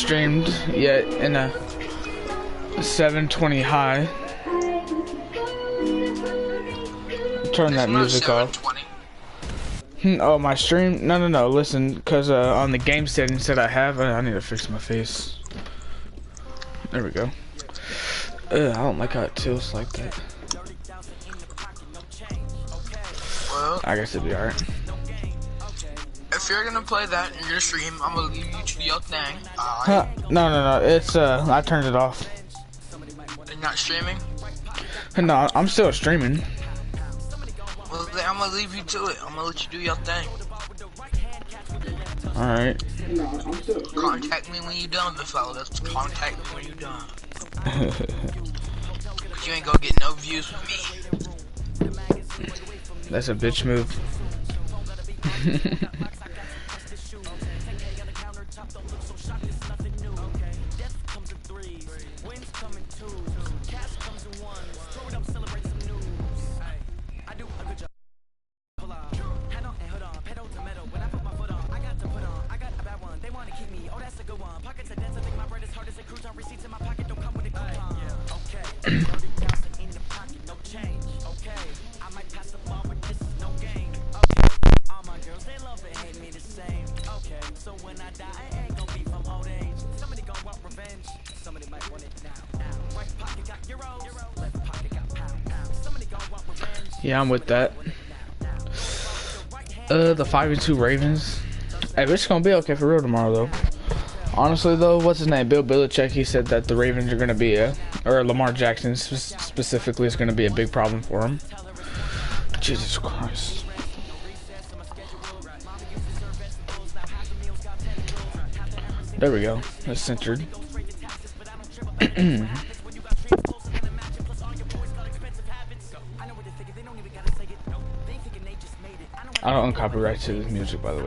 streamed yet in a 720 high. Turn that music off. Oh, my stream? No, listen, because on the game settings that I have, I need to fix my face. There we go. I don't like how it tilts like that. Well, I guess it'll be alright. if you're gonna play that and you're gonna stream, I'm gonna leave you to do your thing. No, it's, I turned it off. You're not streaming? No, I'm still streaming. Well, then I'm gonna leave you to it. I'm gonna let you do your thing. Alright. Contact me when you're done, big fella. That's contact me when you're done. But you ain't gonna get no views with me. That's a bitch move. Yeah, I'm with that. The 5-2 Ravens. Hey, it's gonna be okay for real tomorrow, though. Honestly, though, what's his name? Bill Belichick. He said that the Ravens are gonna be or Lamar Jackson specifically is gonna be a big problem for him. Jesus Christ. There we go. It's centered. I don't own copyright to this music, by the way.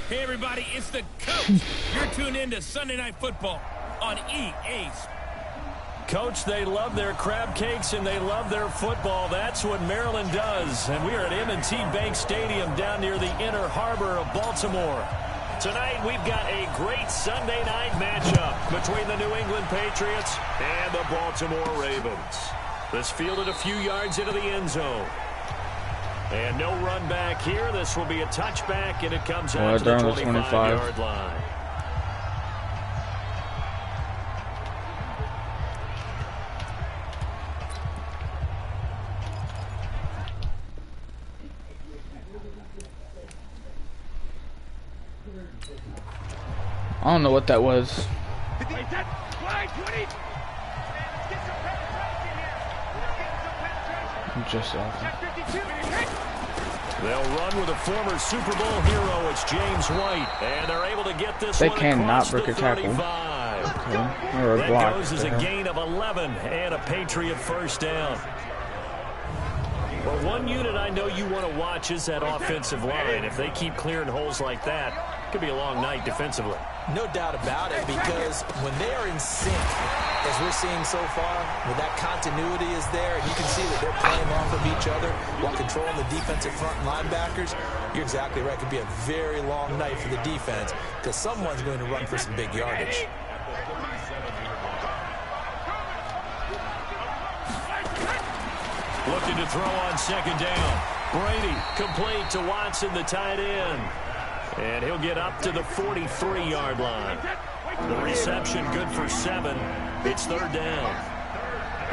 Hey everybody, it's the coach. You're tuned in to Sunday Night Football on EA. Coach, they love their crab cakes and they love their football. That's what Maryland does. And we are at M&T Bank Stadium down near the Inner Harbor of Baltimore. Tonight, we've got a great Sunday night matchup between the New England Patriots and the Baltimore Ravens. This fielded a few yards into the end zone. And no run back here. This will be a touchback, and it comes out to the 25-yard line. I don't know what that was. Just off. They'll run with a former Super Bowl hero. It's James White, and they're able to get this. They cannot break a tackle. Okay. Or a that block. Goes as a gain of 11 and a Patriot first down. Well, one unit I know you want to watch is that offensive line. If they keep clearing holes like that, it could be a long night defensively. No doubt about it, because when they are in sync, as we're seeing so far, when that continuity is there, and you can see that they're playing off of each other while controlling the defensive front linebackers, you're exactly right. It could be a very long night for the defense, because someone's going to run for some big yardage. Looking to throw on second down. Brady complete to Watson, the tight end. And he'll get up to the 43-yard line. The reception good for 7. It's third down.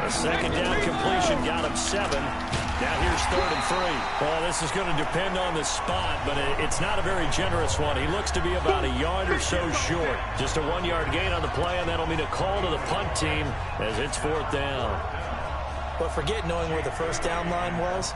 A second down completion got him 7. Now here's 3rd and 3. Well, this is going to depend on the spot, but it's not a very generous one. He looks to be about a yard or so short. Just a 1-yard gain on the play, and that'll mean a call to the punt team as it's 4th down. But forget knowing where the first down line was.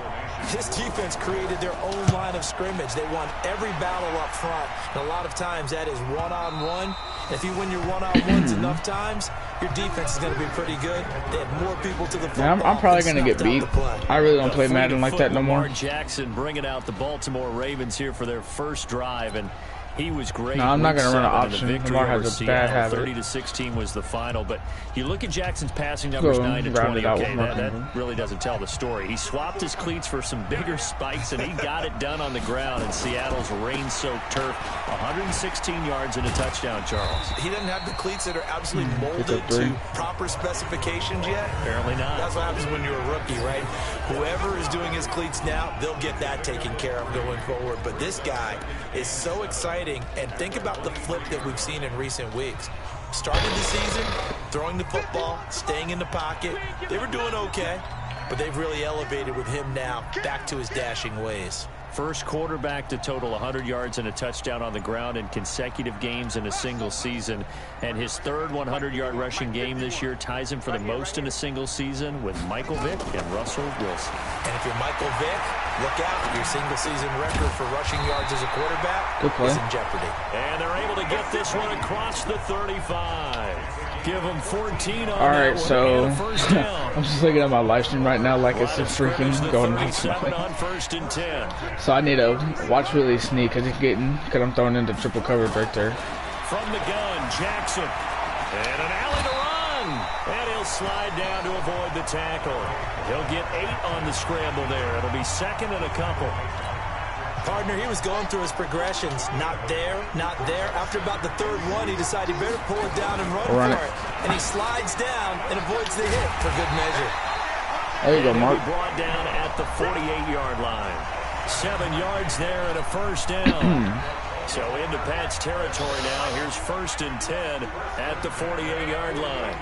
This defense created their own line of scrimmage. They won every battle up front. And a lot of times that is one-on-one. If you win your one-on-ones enough times, your defense is going to be pretty good. They had more people to the football. Yeah, I'm probably going to get beat. I really don't play Madden like that no more. Jackson bringing out the Baltimore Ravens here for their first drive. And He was great. No, I'm not going to run an Week 7 option. in the victory Lamar over has a bad Seattle. habit. 30-16 was the final, but you look at Jackson's passing numbers, Go 9 to round 20. it out Okay, with that really doesn't tell the story. He swapped his cleats for some bigger spikes, and he got it done on the ground in Seattle's rain-soaked turf. 116 yards and a touchdown, Charles. He doesn't have the cleats that are absolutely molded to proper specifications yet. Apparently not. That's what happens when you're a rookie, right? Whoever is doing his cleats now, they'll get that taken care of going forward. But this guy is so exciting, and think about the flip that we've seen in recent weeks. Started the season throwing the football, staying in the pocket. They were doing okay, but they've really elevated with him now back to his dashing ways. First quarterback to total 100 yards and a touchdown on the ground in consecutive games in a single season. And his third 100-yard rushing game this year ties him for the most in a single season with Michael Vick and Russell Wilson. And if you're Michael Vick, look out. Your single-season record for rushing yards as a quarterback is in jeopardy. And they're able to get this one across the 35. Give him 14 on All right, so first down. I'm just looking at my live stream right now like it's a freaking golden. On first and 10. So I need to watch Willie sneak because I'm throwing into triple coverage right there. From the gun, Jackson. And an alley to run. And he'll slide down to avoid the tackle. He'll get 8 on the scramble there. It'll be second and a couple. Partner, he was going through his progressions. Not there, not there. After about the third one, he decided he better pull it down and run for it. And he slides down and avoids the hit for good measure. There you go, Mark. Brought down at the 48-yard line. 7 yards there and a first down. So into Pat's territory now. Here's first and 10 at the 48-yard line.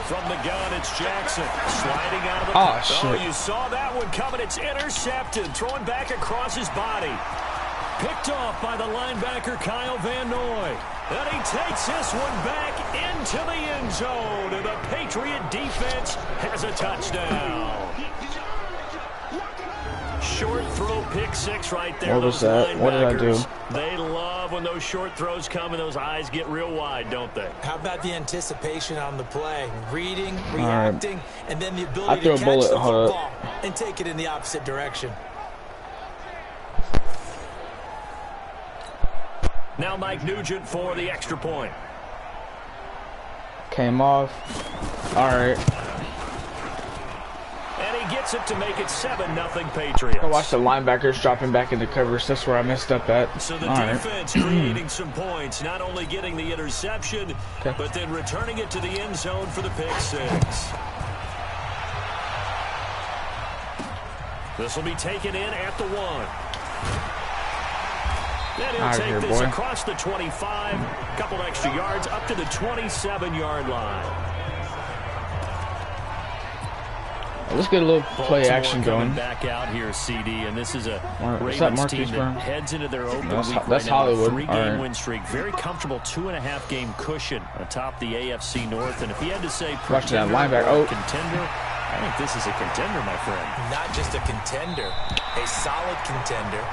From the gun, it's Jackson sliding out of the... Oh, shit. Oh, you saw that one coming. It's intercepted. Throwing back across his body. Picked off by the linebacker, Kyle Van Noy. And he takes this one back into the end zone. And the Patriot defense has a touchdown. Short throw, pick six right there. What was that? What did I do? They love when those short throws come and those eyes get real wide, don't they? How about the anticipation on the play? Reading, reacting, and then the ability to catch the football and take it in the opposite direction. Now Mike Nugent for the extra point. Came off. All right. And he gets it to make it 7-0 Patriots. I watched the linebackers dropping back into coverage. That's where I messed up at. So the defense creating some points, not only getting the interception, but then returning it to the end zone for the pick six. This will be taken in at the 1. Then he'll take this across the 25, a couple extra yards, up to the 27-yard line. Let's get a little play action going. Back out here, CD, and this is a Ravens team that heads into their open week that's right now. Hollywood. 3-game win streak, very comfortable 2.5-game cushion atop the AFC North. And if you had to say watch that linebacker, contender, I think this is a contender, my friend. Not just a contender, a solid contender.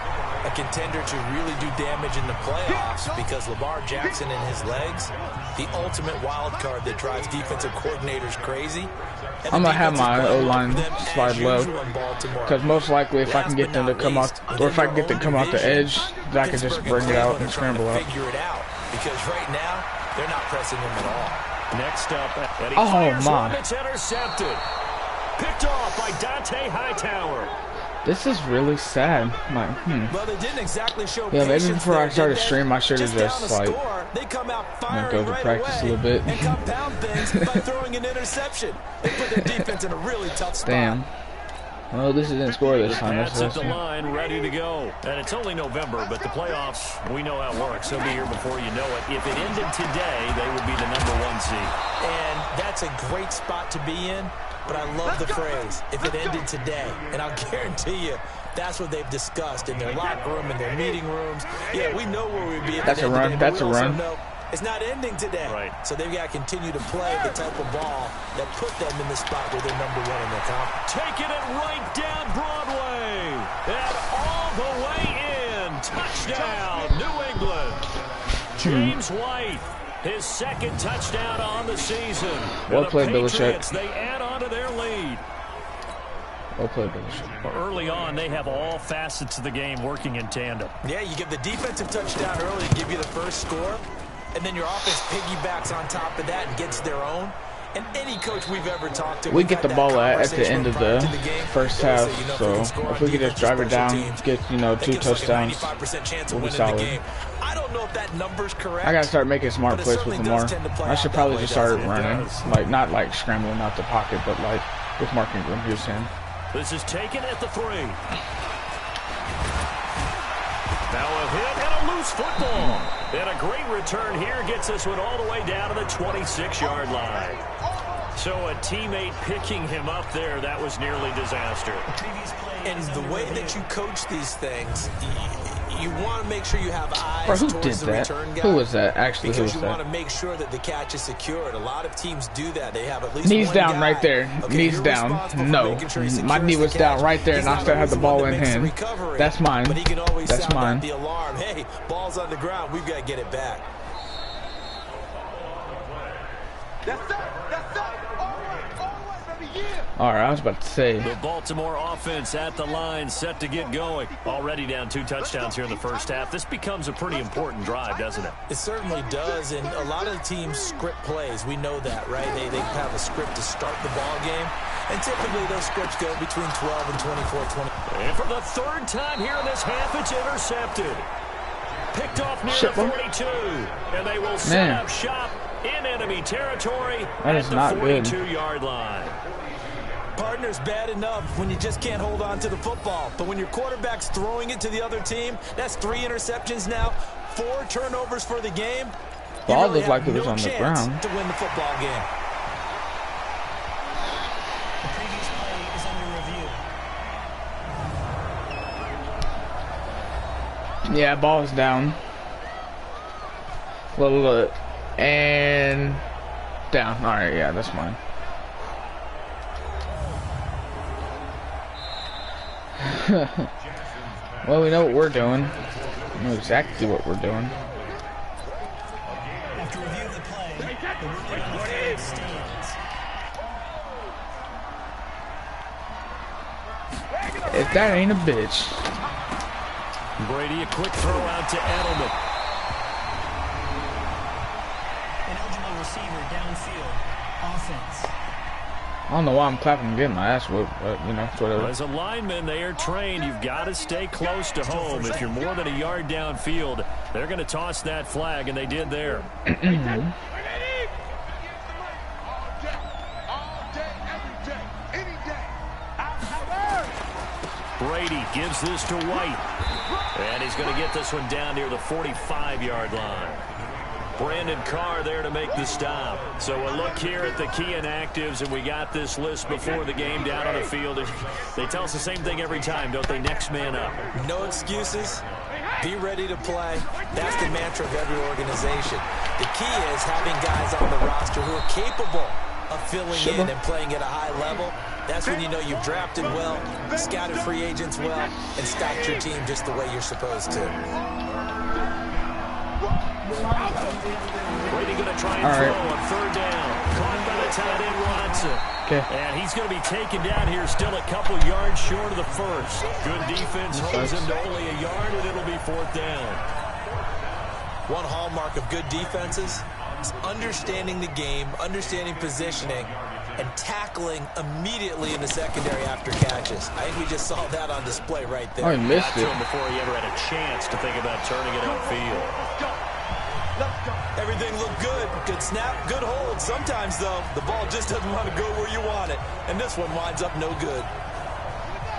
A contender to really do damage in the playoffs because Lamar Jackson and his legs, the ultimate wild card that drives defensive coordinators crazy. I'm going to have my O-line slide low because most likely if I can get them to come off, or if I can get them to come off the edge, I can just bring it out and scramble out. Figure it out because right now they're not pressing him at all. Next up, Eddie fires one that's intercepted. Picked off by Dante Hightower. This is really sad. Well, they didn't exactly show maybe before I started stream, I should have just like they come out firing go to practice a little bit and compound things by throwing an interception. They put their defense in a really tough spot. Damn. Well, this didn't score this time. That's at the line, ready to go. And it's only November, but the playoffs, we know how it works. They'll be here before you know it. If it ended today, they would be the #1 seed. And that's a great spot to be in. But I love the phrase, if it ended today. And I'll guarantee you, that's what they've discussed in their locker room, in their meeting rooms. Yeah, we know where we'd be at the end of the day. That's a run. It's not ending today. Right. So they've got to continue to play the type of ball that put them in the spot where they're #1 in their conference. Taking it right down Broadway. And all the way in. Touchdown, New England. James White. His second touchdown on the season. Well The played, Patriots, Belichick. they add on to their lead. Well played, Belichick. Early on, they have all facets of the game working in tandem. Yeah, you give the defensive touchdown early to give you the first score, and then your offense piggybacks on top of that and gets their own. And any coach we've ever talked to, We get the ball at the end of the first half, so if we could just drive it down, get 2 touchdowns, we'll be solid. I don't know if that number's correct. I gotta start making smart plays with Lamar. I should probably just start running, like not like scrambling out the pocket, but like with Mark Ingram, he was saying. This is taken at the 3. Now a hit and a loose football. And a great return here gets this one all the way down to the 26-yard line. So a teammate picking him up there, that was nearly disaster. And the way that you coach these things, you want to make sure you have eyes Bro, who towards did the that? return guy. Who was that? Actually, who because was you want that? to make sure that the catch is secured. A lot of teams do that. They have at least Knees one down guy. right there. Okay, Knees you're down. responsible for No. making sure he My secures knee the was down catch. right there, He's and I not still had the always ball one in that makes the hand. recovery, That's mine. But he can always That's sound mine. out the alarm. Hey, ball's on the ground. We've got to get it back. All right, I was about to say. The Baltimore offense at the line, set to get going. Already down 2 touchdowns here in the first half. This becomes a pretty important drive, doesn't it? It certainly does, and a lot of teams script plays. We know that, right? They have a script to start the ball game, and typically those scripts go between 12 and 24-20. And for the 3rd time here in this half, it's intercepted. Picked off near the 42, and they will set up shop in enemy territory at the 42-yard line. Partner's bad enough when you just can't hold on to the football. But when your quarterback's throwing it to the other team, that's 3 interceptions now, 4 turnovers for the game. Ball looked like it was on the ground. To win the football game. The previous play is under review. Yeah, ball is down. Look. And down. All right, yeah, that's mine. Well, we know what we're doing. We know exactly what we're doing. After review of the play, the ruling on the field stands. If that ain't a bitch. Brady, a quick throw out to Edelman. An eligible receiver downfield. Offense. I don't know why I'm clapping and getting my ass whooped, but it's whatever. As a lineman, they are trained. You've got to stay close to home. If you're more than a yard downfield, they're going to toss that flag, and they did there. Brady gives this to White. And he's going to get this one down near the 45-yard line. Brandon Carr there to make the stop. So a look here at the key inactives, and we got this list before the game down on the field. They tell us the same thing every time, don't they? Next man up. No excuses. Be ready to play. That's the mantra of every organization. The key is having guys on the roster who are capable of filling in and playing at a high level. That's when you know you've drafted well, scouted free agents well, and stacked your team just the way you're supposed to. Brady going to try and throw on 3rd down. Caught by the tight end Watson. Okay. And he's going to be taken down here, still a couple yards short of the first. Good defense holds him to only a yard, and it'll be 4th down. One hallmark of good defenses is understanding the game, understanding positioning, and tackling immediately in the secondary after catches. I think we just saw that on display right there. Oh, he missed it. Got to him before he ever had a chance to think about turning it upfield. Everything looked good. Good snap, good hold. Sometimes, though, the ball just doesn't want to go where you want it. And this one winds up no good.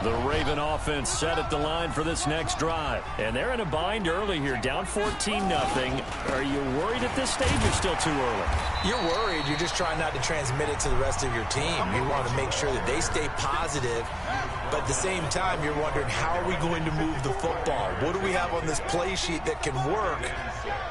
The Raven offense set at the line for this next drive. And they're in a bind early here, down 14-0. Are you worried at this stage or still too early? You're worried. You're just trying not to transmit it to the rest of your team. You want to make sure that they stay positive. But at the same time, you're wondering, how are we going to move the football? What do we have on this play sheet that can work?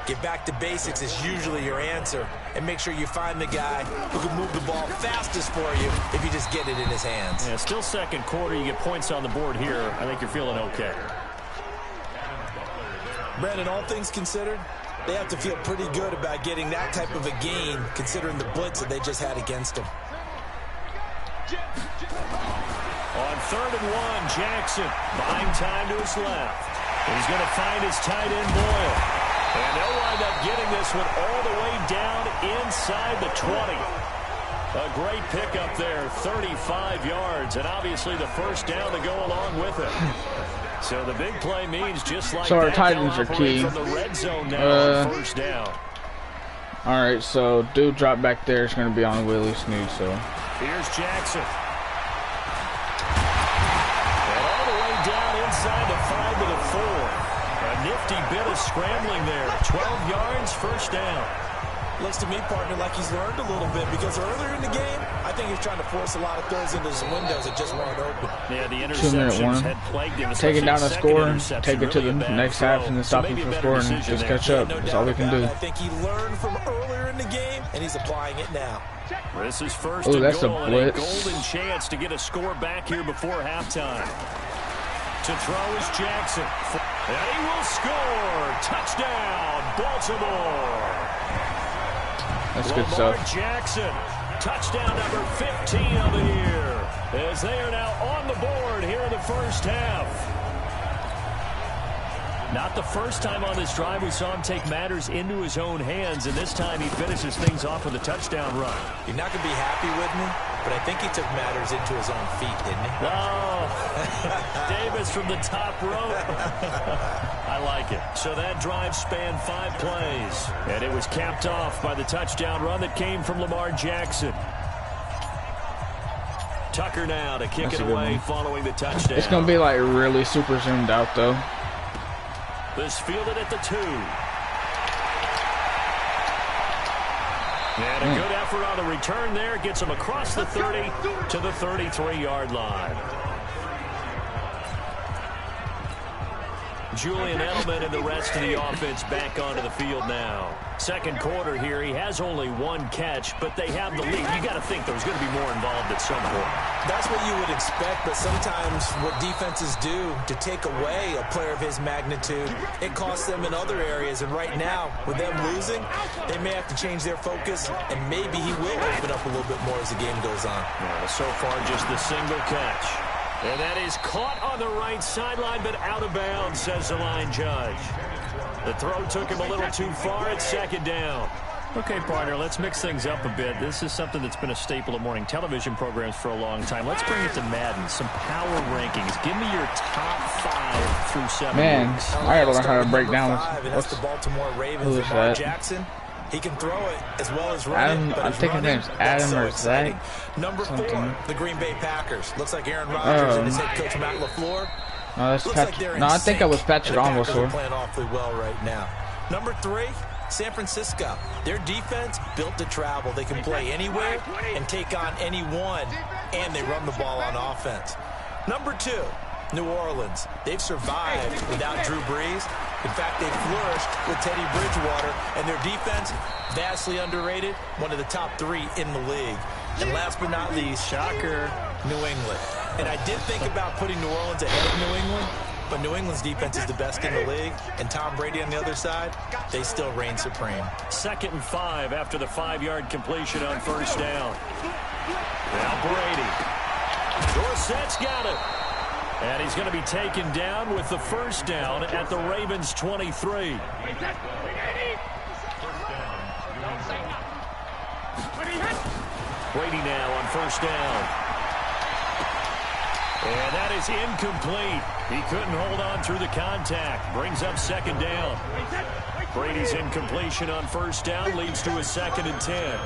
Get back to basics is usually your answer. And make sure you find the guy who can move the ball fastest for you if you just get it in his hands. Yeah, still 2nd quarter. You get points on the board here. I think you're feeling okay. Brandon, all things considered, They have to feel pretty good about getting that type of a gain, considering the blitz that they just had against them. On 3rd and 1, Jackson buying time to his left. He's going to find his tight end, Boyle. And they'll wind up getting this one all the way down inside the 20. A great pickup there, 35 yards, and obviously the first down to go along with it. So the big play means just like so our that, tight ends are key. from the red zone now on first down. All right, so dude drop back there is going to be on Willie Snood. So here's Jackson. And all the way down inside the 5 to the 4. A nifty bit of scrambling there. 12 yards, first down. Looks to me, partner, like he's learned a little bit, because earlier in the game, I think he's trying to force a lot of throws into his windows that just weren't open. Yeah, the interceptions had plagued him. Take it down the score, take it to the next half, and then stop him from scoring and just catch up. That's all we can do. I think he learned from earlier in the game, and he's applying it now. This is first and goal, a and a blitz. golden chance to get a score back here before halftime. To throw is Jackson. And he will score. Touchdown, Baltimore. That's good Lamar stuff. Jackson, touchdown number 15 of the year, as they are now on the board here in the first half. Not the first time on this drive we saw him take matters into his own hands, and this time he finishes things off with a touchdown run. You're not going to be happy with me, but I think he took matters into his own feet, didn't he? Oh, Davis from the top rope. I like it. So that drive spanned 5 plays, and it was capped off by the touchdown run that came from Lamar Jackson. Tucker now to kick it away following the touchdown. It's going to be like really super zoomed out though. This fielded at the 2. And a good effort on the return there. Gets him across the 30 to the 33-yard line. Julian Edelman and the rest of the offense back onto the field now. Second quarter here, he has only 1 catch, but they have the lead. You got to think there's going to be more involved at some point. That's what you would expect, but sometimes what defenses do to take away a player of his magnitude, it costs them in other areas. And right now, with them losing, they may have to change their focus, and maybe he will open up a little bit more as the game goes on. Yeah, so far, just the single catch. And that is caught on the right sideline, but out of bounds, says the line judge. The throw took him a little too far. It's second down. Okay, partner, let's mix things up a bit. This is something that's been a staple of morning television programs for a long time. Let's bring it to Madden. Some power rankings. Give me your top 5 through 7 Man, weeks. I gotta learn how to break down. What's the Baltimore Ravens? Who is Lamar that? Jackson. He can throw it as well as run Adam, it, but I think his name's Adam or Zach. Number 4, something. the Green Bay Packers. Looks like Aaron Rodgers and his head coach Matt LaFleur. No, that's Looks Patrick. like they're in No, I think sync. I was Patrick The Packers Almost. are playing awfully well right now. Number 3, San Francisco. Their defense built to travel. They can play anywhere and take on anyone, and they run the ball on offense. Number 2, New Orleans. They've survived without Drew Brees. In fact, they've flourished with Teddy Bridgewater, and their defense, vastly underrated, one of the top 3 in the league. And last but not least, shocker, New England. And I did think about putting New Orleans ahead of New England, but New England's defense is the best in the league, and Tom Brady on the other side, they still reign supreme. 2nd and 5 after the 5-yard completion on first down. Now Brady. Dorsett's got it. And he's going to be taken down with the first down at the Ravens' 23. Brady now on first down. And that is incomplete. He couldn't hold on through the contact. Brings up second down. Brady's incompletion on first down leads to a 2nd and 10.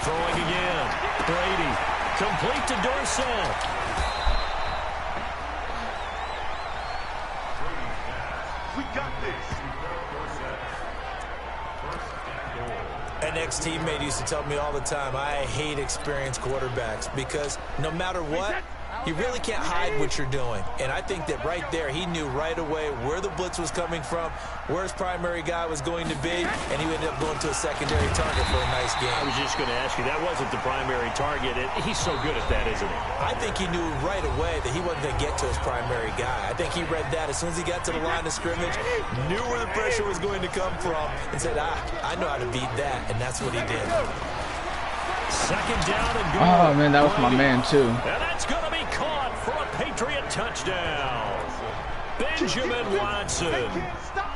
Throwing again. Brady. Complete to Dorsett. We got this. An ex-teammate used to tell me all the time, I hate experienced quarterbacks because no matter what, You really can't hide what you're doing. And I think that right there, he knew right away where the blitz was coming from, where his primary guy was going to be, and he ended up going to a secondary target for a nice game. I was just going to ask you, that wasn't the primary target. He's so good at that, isn't he? I think he knew right away that he wasn't going to get to his primary guy. I think he read that as soon as he got to the line of scrimmage, knew where the pressure was going to come from, and said, I know how to beat that, and that's what he did. Second down and goal. Oh, man, that was my man, too. And that's going to be caught for a Patriot touchdown. Benjamin Watson.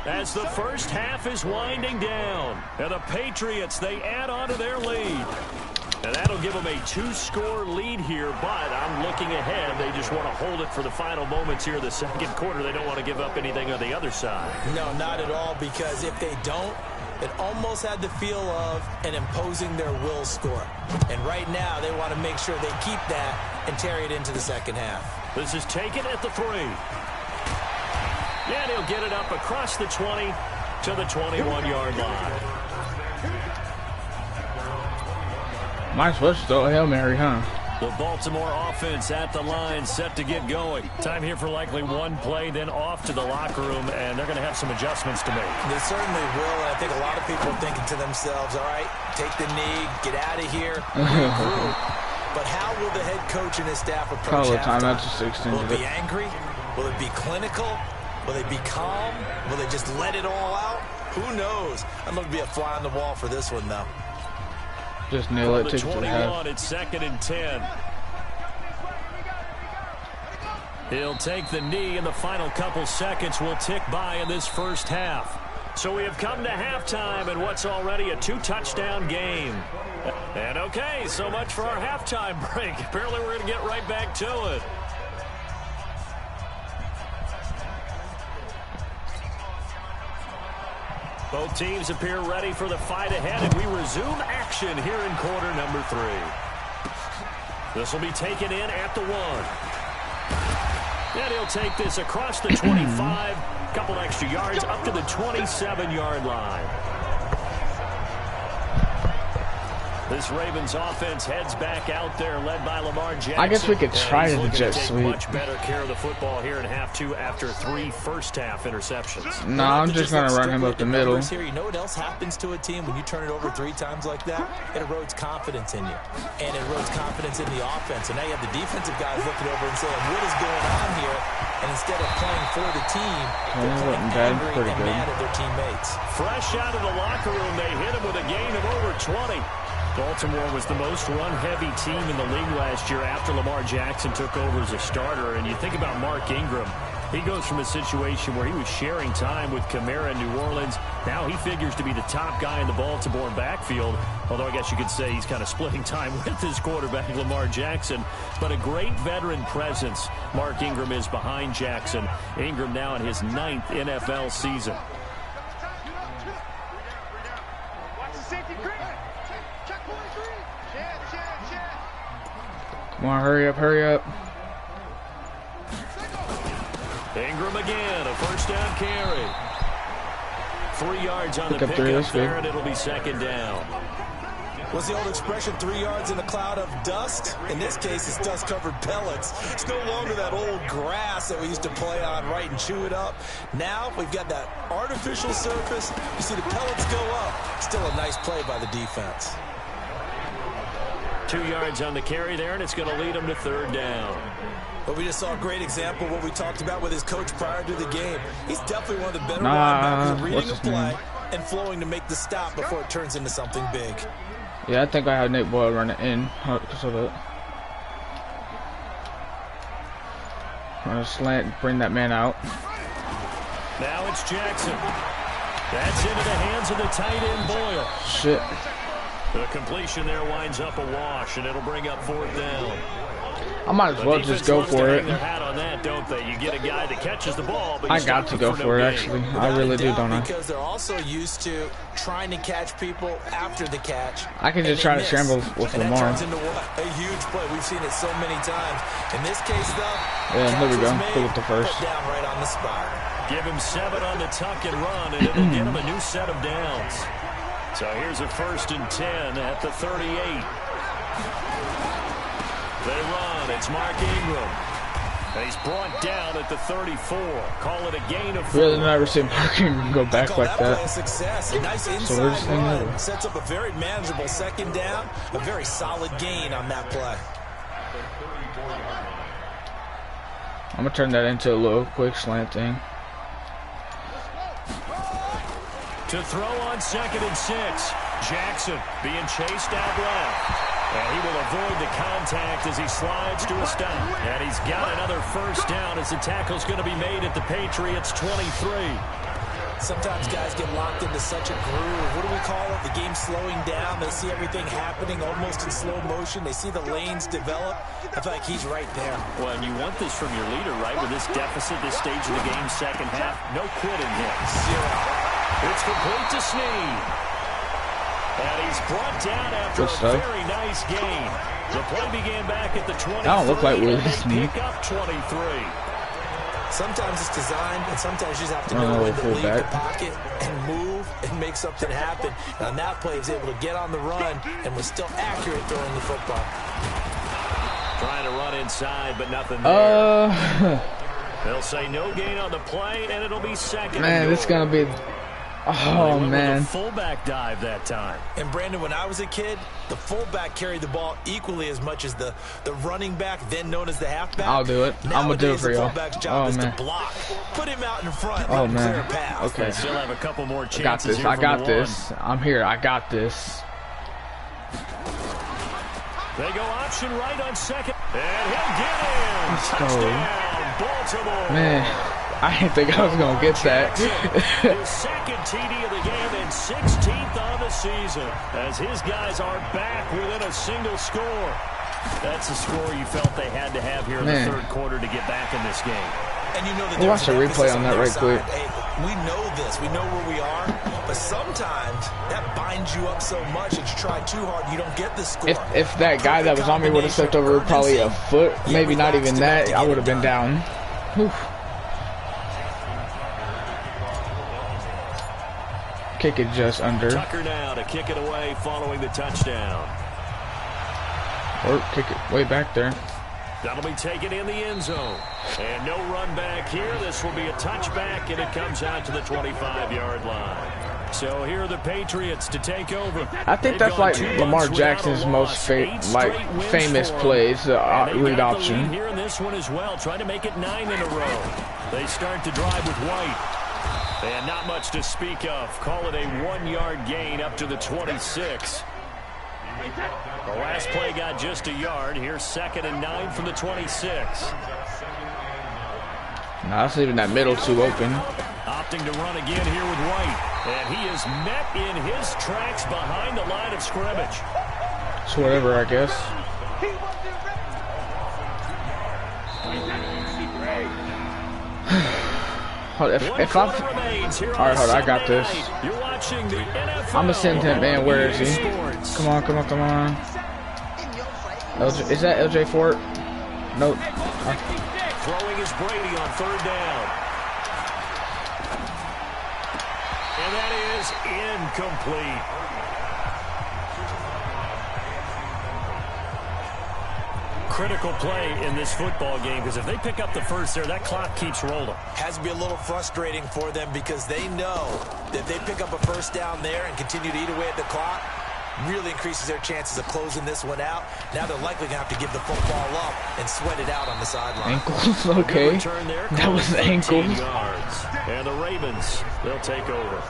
As the first half is winding down. And the Patriots, they add on to their lead. And that'll give them a 2-score lead here, but I'm looking ahead. They just want to hold it for the final moments here in the second quarter. They don't want to give up anything on the other side. No, not at all, because if they don't, it almost had the feel of an imposing their will score. And right now, they want to make sure they keep that and carry it into the second half. This is taken at the 3. And he'll get it up across the 20 to the 21-yard line. Might as well just throw a Hail Mary, huh? The Baltimore offense at the line, set to get going. Time here for likely one play, then off to the locker room, and they're going to have some adjustments to make. They certainly will, and I think a lot of people are thinking to themselves, all right, take the knee, get out of here, regroup. But how will the head coach and his staff approach halftime? Will it be angry? Will it be clinical? Will they be calm? Will they just let it all out? Who knows? I'm going to be a fly on the wall for this one, though. Just nail it, take it to the half. It's 2nd and 10. He'll take the knee, and the final couple seconds will tick by in this first half. So we have come to halftime in what's already a 2-touchdown game. And okay, so much for our halftime break. Apparently we're going to get right back to it. Both teams appear ready for the fight ahead, and we resume action here in quarter number 3. This will be taken in at the 1. And he'll take this across the 25, couple extra yards up to the 27-yard line. This Ravens offense heads back out there, led by Lamar Jackson. I guess we could try to jet sweep. Much better care of the football here in half 2 after 3 first-half interceptions. No, I'm just going to run him up the middle. Here, you know what else happens to a team when you turn it over 3 times like that? It erodes confidence in you, and it erodes confidence in the offense. And now you have the defensive guys looking over and saying, "What is going on here?" And instead of playing for the team, they're playing angry and mad at their teammates. Fresh out of the locker room, they hit him with a gain of over 20. Baltimore was the most run-heavy team in the league last year after Lamar Jackson took over as a starter. And you think about Mark Ingram. He goes from a situation where he was sharing time with Kamara in New Orleans. Now he figures to be the top guy in the Baltimore backfield. Although I guess you could say he's kind of splitting time with his quarterback, Lamar Jackson. But a great veteran presence Mark Ingram is behind Jackson. Ingram now in his 9th NFL season. Come on, hurry up, hurry up. Ingram again, a first down carry. 3 yards on the pickup there, and it'll be 2nd down. What's the old expression, 3 yards in a cloud of dust? In this case, it's dust-covered pellets. It's no longer that old grass that we used to play on, right, and chew it up. Now we've got that artificial surface. You see the pellets go up. Still a nice play by the defense. 2 yards on the carry there, and it's going to lead him to 3rd down. But we just saw a great example of what we talked about with his coach prior to the game. He's definitely one of the better linebackers at reading a play and flowing to make the stop before it turns into something big. Yeah, I think I had Nick Boyle run it in. I'm gonna slant, bring that man out. Now it's Jackson. That's into the hands of the tight end Boyle. Shit. The completion there winds up a wash, and it'll bring up 4th down. I might as well just go for it. Their hat on that, don't they? You get a guy that catches the ball, but I got to go for it, actually. I really do, don't I? Because they're also used to trying to catch people after the catch. I can just try to scramble with Lamar. That turns into what? A huge play. We've seen it so many times. In this case, though, yeah, there we go. Pull it the first. Put down right on the spot. Give him 7 on the tuck and run, and it'll get him a new set of downs. So here's a 1st and 10 at the 38. They run. It's Mark Ingram. And he's brought down at the 34. Call it a gain of 4. Really never seen Mark Ingram go back like that. Play a success. A nice inside run. Sets up a very manageable second down. A very solid gain on that play. I'm going to turn that into a little quick slant thing. To throw on 2nd and 6. Jackson being chased out left. And he will avoid the contact as he slides to a stop. And he's got another first down as the tackle's going to be made at the Patriots 23. Sometimes guys get locked into such a groove. What do we call it? The game slowing down. They see everything happening almost in slow motion. They see the lanes develop. I feel like he's right there. Well, and you want this from your leader, right? With this deficit, this stage of the game, second half, no quitting here. 0. It's complete to Snead. And he's brought down after a very nice game. The play began back at the 23. I don't look like Willie Snead. Pick up 23. Sometimes it's designed, and sometimes you just have to know when to leave the pocket and move and make something happen. And on that play, he was able to get on the run and was still accurate throwing the football. Trying to run inside, but nothing there. They'll say no gain on the play, and it'll be second. Man, it's going to be... Oh, man. Fullback dive that time. And, Brandon, when I was a kid, the fullback carried the ball equally as much as the running back, then known as the halfback. I'll do it. I'm going to do it for y'all. Oh, man. To block. Put him out in front. Oh, man. Okay. They still have a couple more chances. I got this. I'm here. I got this. They go option right on 2nd. And he'll get in. Let's Touchdown, go. Baltimore. Man. I didn't think I was going to get that. His second TD of the game and 16th of the season as his guys are back within a single score. That's the score you felt they had to have here in the third quarter to get back in this game. And you know that we'll watch a replay on that right quick. Hey, we know this. We know where we are. But sometimes that binds you up so much that you try too hard, you don't get the score. If that guy that was on me would have stepped over probably a foot, maybe not even that, I would have been down. Whew. Kick it just under. Tucker now to kick it away following the touchdown. Or kick it way back there. That'll be taken in the end zone. And no run back here. This will be a touchback, and it comes out to the 25-yard line. So here are the Patriots to take over. I think that's like Lamar Jackson's most famous plays, read option. Here in this one as well, trying to make it 9 in a row. They start to drive with White. And not much to speak of. Call it a 1-yard gain up to the 26. The last play got just a yard. Here's 2nd and 9 from the 26. Nah, that's leaving that middle too open. Opting to run again here with White. And he is met in his tracks behind the line of scrimmage. It's whatever, I guess. If I'm... Alright, hold on, I got this. I'm gonna send him, man. Where is he? Come on, come on, come on. LJ, is that LJ Fort? Nope. Throwing is Brady on 3rd down. And that is incomplete. Critical play in this football game, because if they pick up the first there, that clock keeps rolling. Has to be a little frustrating for them because they know that if they pick up a first down there and continue to eat away at the clock, really increases their chances of closing this one out. Now they're likely going to have to give the football up and sweat it out on the sideline. Ankles, okay. That was the ankles. And the Ravens, they'll take over.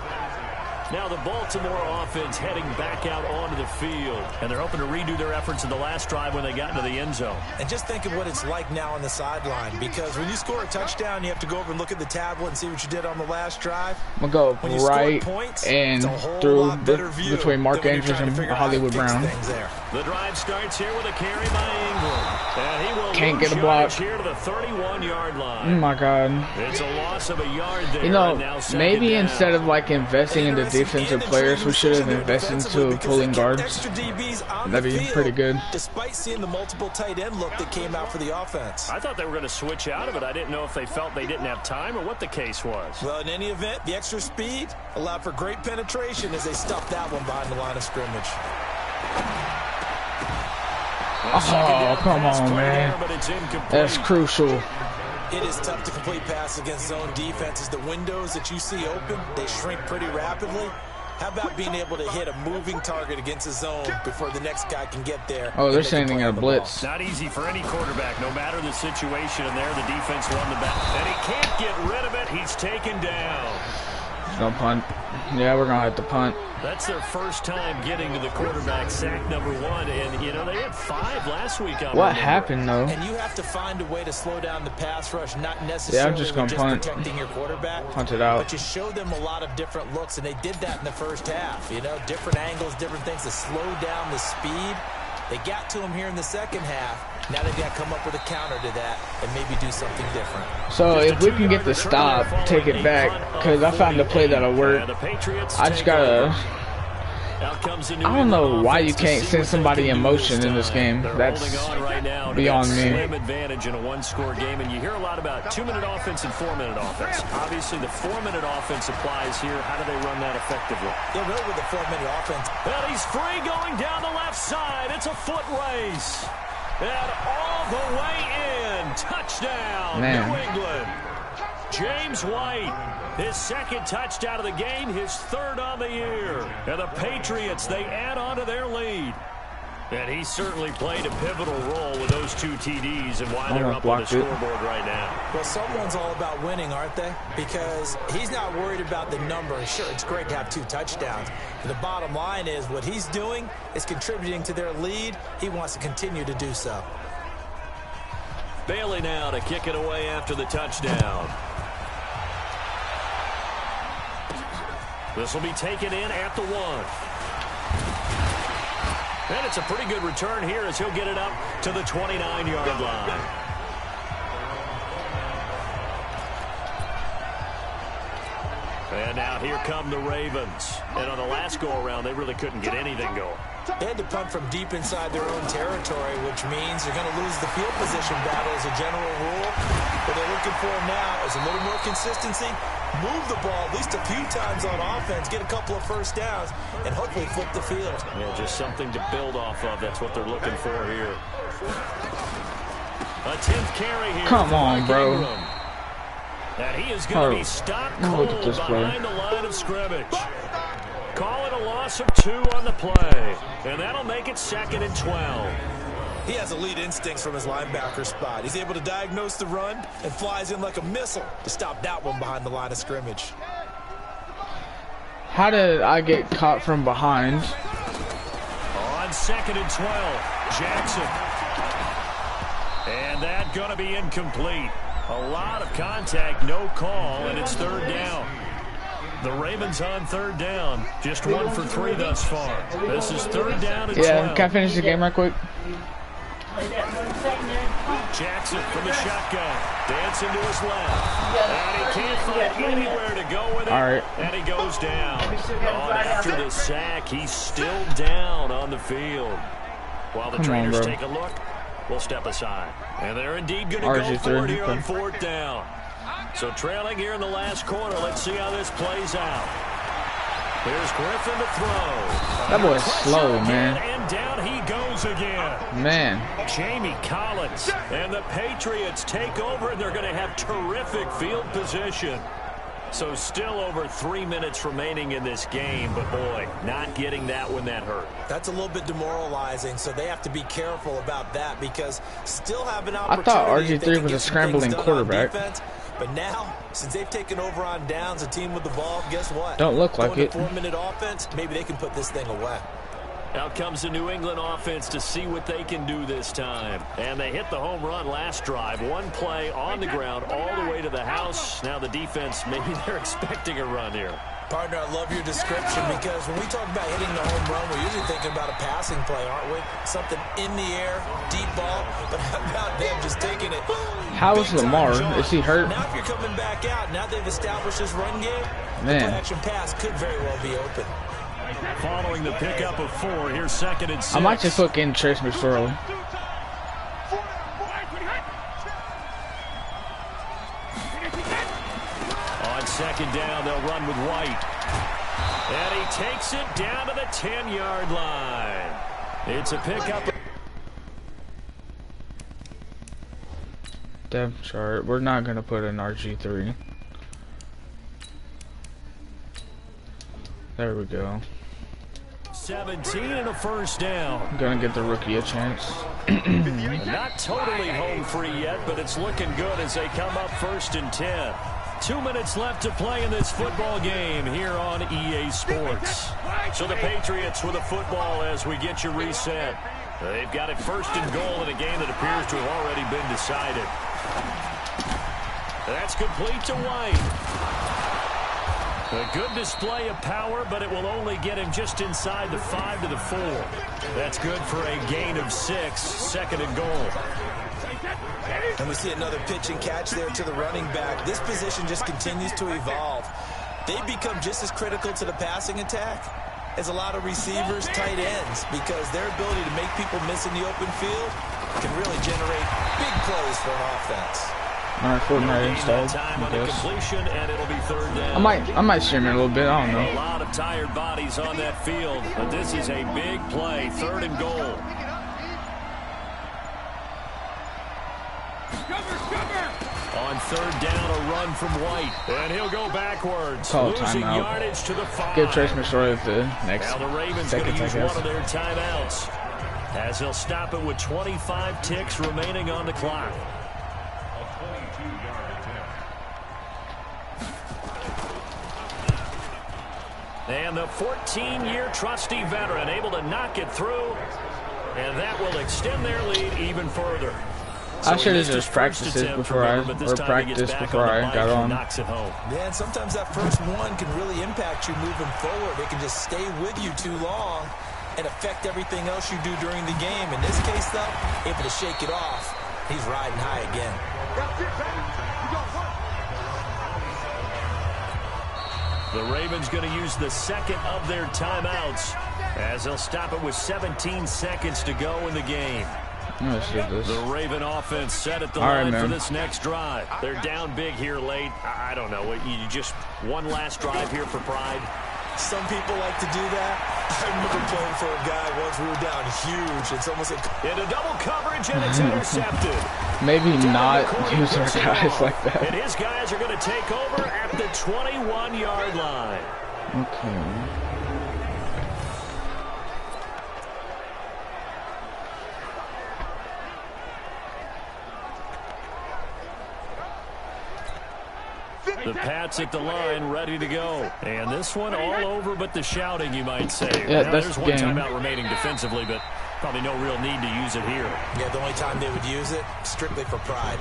Now the Baltimore offense heading back out onto the field. And they're hoping to redo their efforts in the last drive when they got into the end zone. And just think of what it's like now on the sideline. Because when you score a touchdown, you have to go over and look at the tablet and see what you did on the last drive. I'm going to go right points, and through between Mark Andrews and Hollywood Brown. The drive starts here with a carry by Ingram. And he will can't get a block here to the 31-yard line. Oh my God. It's a loss of a yard there. You know, maybe instead of like investing in the defensive players, we should have invested into pulling guards. That'd be pretty good. Despite seeing the multiple tight end look that came out for the offense. I thought they were going to switch out of it. I didn't know if they felt they didn't have time or what the case was. Well, in any event, the extra speed allowed for great penetration as they stuffed that one behind the line of scrimmage. Oh, come on, man. That's crucial. It is tough to complete passes against zone defenses. The windows that you see open, they shrink pretty rapidly. How about being able to hit a moving target against a zone before the next guy can get there? Oh, they're sending a blitz. Not easy for any quarterback, no matter the situation. And there, the defense won the battle. And he can't get rid of it. He's taken down. Don't punt. Yeah, we're going to have to punt. That's their first time getting to the quarterback, sack number 1. And, you know, they had 5 last week on what happened, though? And you have to find a way to slow down the pass rush, not necessarily I'm just gonna punt. protecting your quarterback. Punt it out. But you show them a lot of different looks, and they did that in the first half. You know, different angles, different things to slow down the speed. They got to him here in the second half. Now they've got to come up with a counter to that and maybe do something different. So if we can get the stop, take it back, because I found a play that'll work. I just gotta... I don't know why you can't send somebody in motion in this game. That's beyond me. Slim advantage in a one-score game, and you hear a lot about 2-minute offense and 4-minute offense. Obviously, the 4-minute offense applies here. How do they run that effectively? Yeah, really with the 4-minute offense. And he's free going down the left side. It's a foot race. And all the way in. Touchdown, Man. New England. James White, his second touchdown of the game, his 3rd on the year. And the Patriots, they add on to their lead. And he certainly played a pivotal role with those 2 TDs and why they're up on the scoreboard right now. Well, someone's all about winning, aren't they? Because he's not worried about the number. Sure, it's great to have 2 touchdowns. But the bottom line is what he's doing is contributing to their lead. He wants to continue to do so. Bailey now to kick it away after the touchdown. This will be taken in at the 1. And it's a pretty good return here as he'll get it up to the 29-yard line. And now here come the Ravens. And on the last go-around, they really couldn't get anything going. They had to punt from deep inside their own territory, which means they're going to lose the field position battle as a general rule. What they're looking for now is a little more consistency, move the ball at least a few times on offense, get a couple of first downs, and hopefully flip the field. Yeah, just something to build off of. That's what they're looking for here. A 10th carry here. Come on, bro. And he is going to be stopped cold behind the line of scrimmage. Call it a loss of 2 on the play. And that'll make it 2nd and 12. He has elite instincts from his linebacker spot. He's able to diagnose the run and flies in like a missile to stop that one behind the line of scrimmage. How did I get caught from behind? On 2nd and 12, Jackson. And that going to be incomplete. A lot of contact, no call, and it's 3rd down. The Ravens on 3rd down. Just 1 for 3 thus far. This is 3rd down and 12. Yeah, can I finish the game right quick? Jackson from the shotgun. Dancing to his left. And he can't find anywhere to go with it. All right. And he goes down. After the sack, he's still down on the field. While the trainers take a look, we'll step aside. And they're indeed going to go for it here on 4th down. So trailing here in the last quarter. Let's see how this plays out. Here's Griffin to throw. That boy's slow, man. And down he goes again. Man. Jamie Collins. And the Patriots take over, and they're going to have terrific field position. So still over 3 minutes remaining in this game, but boy, not getting that when that hurt. That's a little bit demoralizing, so they have to be careful about that because still have an opportunity. I thought RG3 was a scrambling quarterback. Defense, but now, since they've taken over on downs, a team with the ball, guess what? Don't look like it. 4-minute offense, maybe they can put this thing away. Out comes the New England offense to see what they can do this time. And they hit the home run last drive. 1 play on the ground all the way to the house. Now the defense, maybe they're expecting a run here. Partner, I love your description because when we talk about hitting the home run, we're usually thinking about a passing play, aren't we? Something in the air, deep ball, but how about them just taking it? How is Lamar? Is he hurt? Now if you're coming back out, now they've established this run game, man, the play-action pass could very well be open. Following the pickup of 4, here's 2nd and 6. I might just look in Trace McSorley. On 2nd down, they'll run with White. And he takes it down to the 10-yard line. It's a pickup. Depth chart. We're not gonna put an RG3. There we go. 17 and a first down. I'm gonna get the rookie a chance. Not totally home free yet, but it's looking good as they come up 1st and 10. 2 minutes left to play in this football game here on EA Sports. So the Patriots with a football as we get you reset. They've got it 1st and goal in a game that appears to have already been decided. That's complete to White. A good display of power, but it will only get him just inside the 5 to the 4. That's good for a gain of 6, 2nd and goal. And we see another pitch and catch there to the running back. This position just continues to evolve. They become just as critical to the passing attack as a lot of receivers, tight ends, because their ability to make people miss in the open field can really generate big plays for an offense. Alright, Fortnite installed. And it'll be 3rd down. I might stream it a little bit. I don't know. A lot of tired bodies on that field, but this is a big play. 3rd and goal. On 3rd down, a run from White, and he'll go backwards, Call losing timeout. yardage to the 5. Get Trace McSorley with the next Now the Ravens going to seconds, use I one of guess. their timeouts as they'll stop it with 25 ticks remaining on the clock. And the 14-year trusty veteran able to knock it through, and that will extend their lead even further. I should have just practiced it before I got on. Yeah, and sometimes that first one can really impact you moving forward. It can just stay with you too long and affect everything else you do during the game. In this case, though, able to shake it off. He's riding high again. The Ravens going to use the 2nd of their timeouts as they'll stop it with 17 seconds to go in the game. The Raven offense set at the line for this next drive. They're down big here late. I don't know. You just one last drive here for pride. Some people like to do that. I remember playing for a guy once we were down huge. It's almost like into double coverage, and it's intercepted. Maybe not use our guys like that. And his guys are going to take over at the 21-yard line. Okay. The Pats at the line, ready to go. And this one all over but the shouting, you might say. Yeah, now, that's there's the one game. timeout remaining defensively, but probably no real need to use it here. Yeah, the only time they would use it, strictly for pride.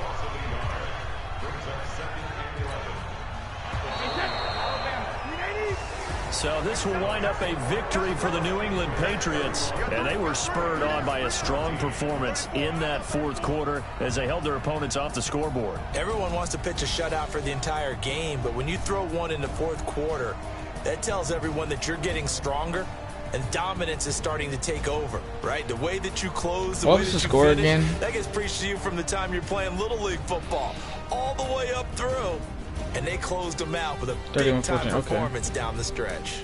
So this will wind up a victory for the New England Patriots. And they were spurred on by a strong performance in that 4th quarter as they held their opponents off the scoreboard. Everyone wants to pitch a shutout for the entire game, but when you throw one in the 4th quarter, that tells everyone that you're getting stronger and dominance is starting to take over, right? The way that you close, the way that you score finish, again? that gets preached to you from the time you're playing Little League football all the way up through. And they closed them out with a big-time performance down the stretch.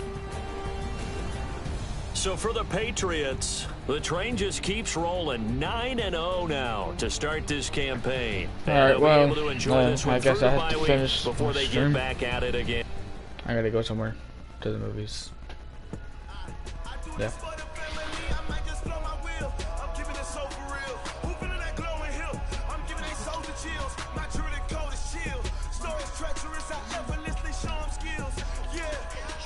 So for the Patriots, the train just keeps rolling. 9-0 now to start this campaign. All right, well, able to enjoy this one I guess I have to finish before they stream. get back at it again. I gotta go somewhere to the movies. Yeah.